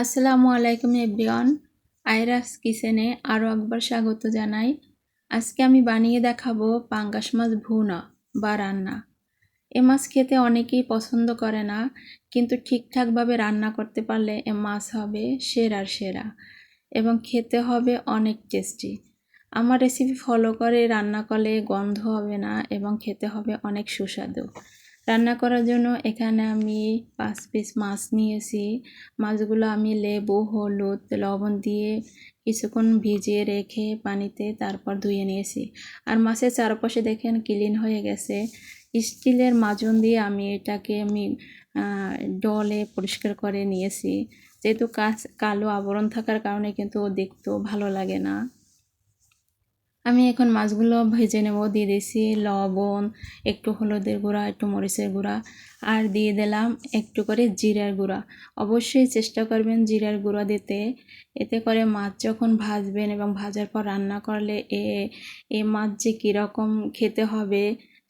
আসসালামু আলাইকুম এভরিওয়ান। আয়রাস কিচেনে আরও একবার স্বাগত জানাই। আজকে আমি বানিয়ে দেখাবো পাঙ্গাস মাছ ভুনা বা রান্না। এ মাছ খেতে অনেকেই পছন্দ করে না, কিন্তু ঠিকঠাকভাবে রান্না করতে পারলে এ মাছ হবে সেরার সেরা এবং খেতে হবে অনেক টেস্টি। আমার রেসিপি ফলো করে রান্না করলে গন্ধ হবে না এবং খেতে হবে অনেক সুস্বাদু। রান্না করার জন্য এখানে আমি 5 পিস মাছ নিয়েছি। মাছগুলো আমি লেবু, হলুদ, লবণ দিয়ে কিছুক্ষণ ভিজিয়ে রেখে পানিতে তারপর ধুয়ে নিয়েছি। আর মাছের চারপাশে দেখেন ক্লিন হয়ে গেছে। স্টিলের মাজন দিয়ে আমি এটাকে ডলে পরিষ্কার করে নিয়েছি। যেহেতু কালো আবরণ থাকার কারণে কিন্তু দেখতেও ভালো লাগে না। আমি এখন মাছগুলো ভেজে নেব। দিয়ে দিয়েছি লবণ, একটু হলুদের গুঁড়া, একটু মরিচের গুঁড়া, আর দিয়ে দিলাম একটু করে জিরার গুঁড়া। অবশ্যই চেষ্টা করবেন জিরার গুঁড়া দিতে। এতে করে মাছ যখন ভাজবেন এবং ভাজার পর রান্না করলে এ মাছ যে কীরকম খেতে হবে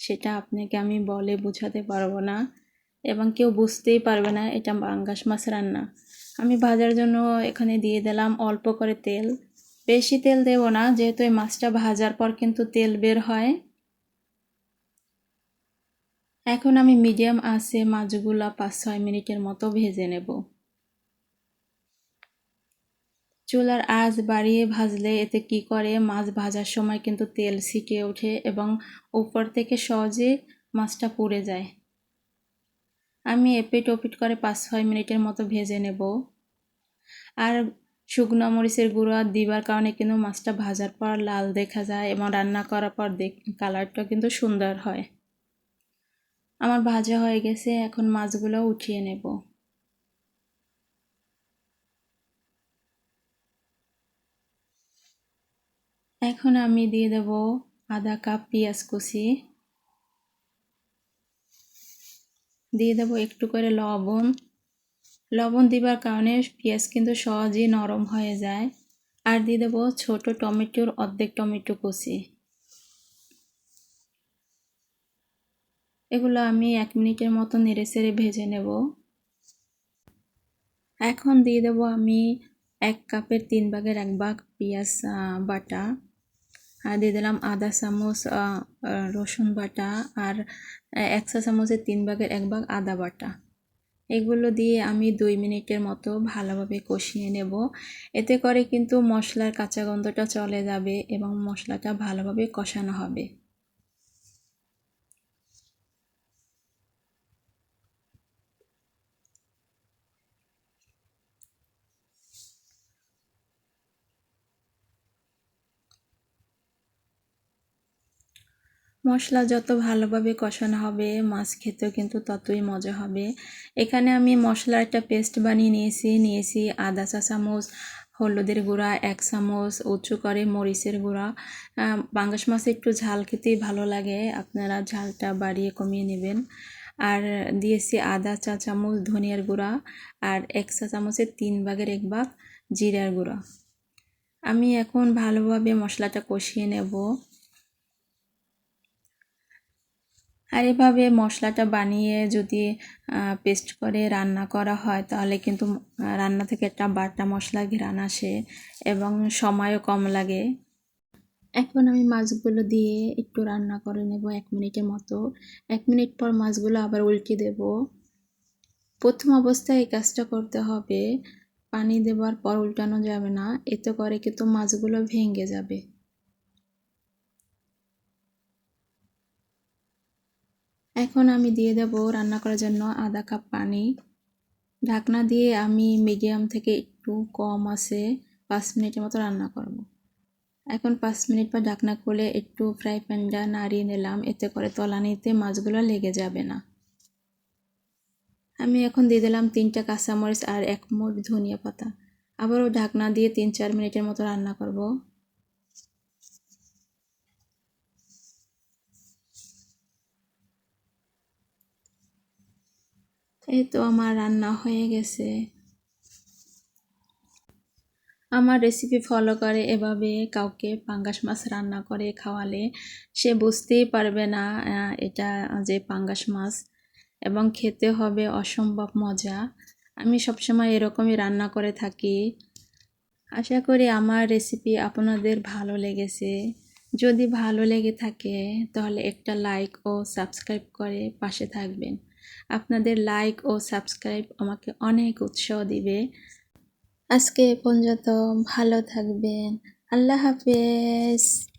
সেটা আপনাকে আমি বলে বোঝাতে পারবো না এবং কেউ বুঝতেই পারবে না এটা পাঙ্গাস মাছ রান্না। আমি ভাজার জন্য এখানে দিয়ে দিলাম অল্প করে তেল। বেশি তেল দেব না, যেহেতু এই মাছটা ভাজার পর কিন্তু তেল বের হয়। এখন আমি মিডিয়াম আঁচে মাছগুলা 5-6 মিনিটের মতো ভেজে নেব। চুলার আঁচ বাড়িয়ে ভাজলে এতে কি করে মাছ ভাজার সময় কিন্তু তেল ছিটে ওঠে এবং উপর থেকে সহজে মাছটা পুড়ে যায়। আমি এপিট ওপিট করে 5-6 মিনিটের মতো ভেজে নেব। আর শুকনো মরিচের গুঁড়া দিবার কারণে কিন্তু মাছটা ভাজার পর লাল দেখা যায় এবং রান্না করার পর কালারটা কিন্তু সুন্দর হয়। আমার ভাজা হয়ে গেছে, এখন মাছগুলো উঠিয়ে নেব। এখন আমি দিয়ে দেব আধা কাপ পেঁয়াজ কুচি, দিয়ে দেব একটু করে লবণ। লবণ দিবার কারণে পেঁয়াজ কিন্তু সহজেই নরম হয়ে যায়। আর দিয়ে দেব ছোট টমেটোর অর্ধেক টমেটো কুচি। এগুলো আমি 1 মিনিটের মতো নেড়েচেড়ে ভেজে নেব। এখন দিয়ে দেব আমি 1 কাপের 3 ভাগের 1 ভাগ পেঁয়াজ বাটা, আর দিয়ে দিলাম আধা চামচ রসুন বাটা, আর 1 চা চামচের 3 ভাগের 1 ভাগ আদা বাটা। এগুলো দিয়ে আমি 2 মিনিটের মতো ভালোভাবে কষিয়ে নেব। এতে করে কিন্তু মশলার কাঁচা গন্ধটা চলে যাবে এবং মশলাটা ভালোভাবে কষানো হবে। মশলা যত ভালোভাবে কষানো হবে মাছ খেতেও কিন্তু ততই মজা হবে। এখানে আমি মশলার একটা পেস্ট বানিয়ে নিয়েছি আধা চা চামচ হলুদের গুঁড়া, 1 চামচ উঁচু করে মরিচের গুঁড়া। পাঙ্গাস মাছে একটু ঝাল খেতেই ভালো লাগে, আপনারা ঝালটা বাড়িয়ে কমিয়ে নেবেন। আর দিয়েছি আধা চা চামচ ধনিয়ার গুঁড়া, আর 1 চা চামচের 3 ভাগের 1 ভাগ জিরার গুঁড়া। আমি এখন ভালোভাবে মশলাটা কষিয়ে নেব। আর এভাবে মশলাটা বানিয়ে যদি পেস্ট করে রান্না করা হয় তাহলে কিন্তু রান্না থেকে একটা বাটা মশলা ঘ্রাণ আসে এবং সময়ও কম লাগে। এখন আমি মাছগুলো দিয়ে একটু রান্না করে নেব 1 মিনিটের মতো। 1 মিনিট পর মাছগুলো আবার উল্টে দেব। প্রথম অবস্থায় এই কাজটা করতে হবে, পানি দেওয়ার পর উল্টানো যাবে না, এতে করে কিন্তু মাছগুলো ভেঙে যাবে। এখন আমি দিয়ে দেব রান্না করার জন্য আধা কাপ পানি। ঢাকনা দিয়ে আমি মিডিয়াম থেকে একটু কম আছে 5 মিনিটের মতো রান্না করব। এখন 5 মিনিট পর ঢাকনা খুলে একটু ফ্রাই প্যানটা নাড়িয়ে নিলাম, এতে করে তলানিতে মাছগুলো লেগে যাবে না। আমি এখন দিয়ে দিলাম 3টা কাঁচামরিচ আর 1 মুঠ ধনিয়া পাতা। আবারও ঢাকনা দিয়ে 3-4 মিনিটের মতো রান্না করব। এই তো আমার রান্না হয়ে গেছে। আমার রেসিপি ফলো করে এভাবে কাউকে পাঙ্গাস মাছ রান্না করে খাওয়ালে সে বুঝতেই পারবে না এটা যে পাঙ্গাস মাছ, এবং খেতে হবে অসম্ভব মজা। আমি সবসময় এরকমই রান্না করে থাকি। আশা করি আমার রেসিপি আপনাদের ভালো লেগেছে। যদি ভালো লেগে থাকে তাহলে একটা লাইক ও সাবস্ক্রাইব করে পাশে থাকবেন। আপনাদের লাইক ও সাবস্ক্রাইব আমাকে অনেক উৎসাহ দিবে। আজকে এ পর্যন্ত, ভালো থাকবেন। আল্লাহ হাফেজ।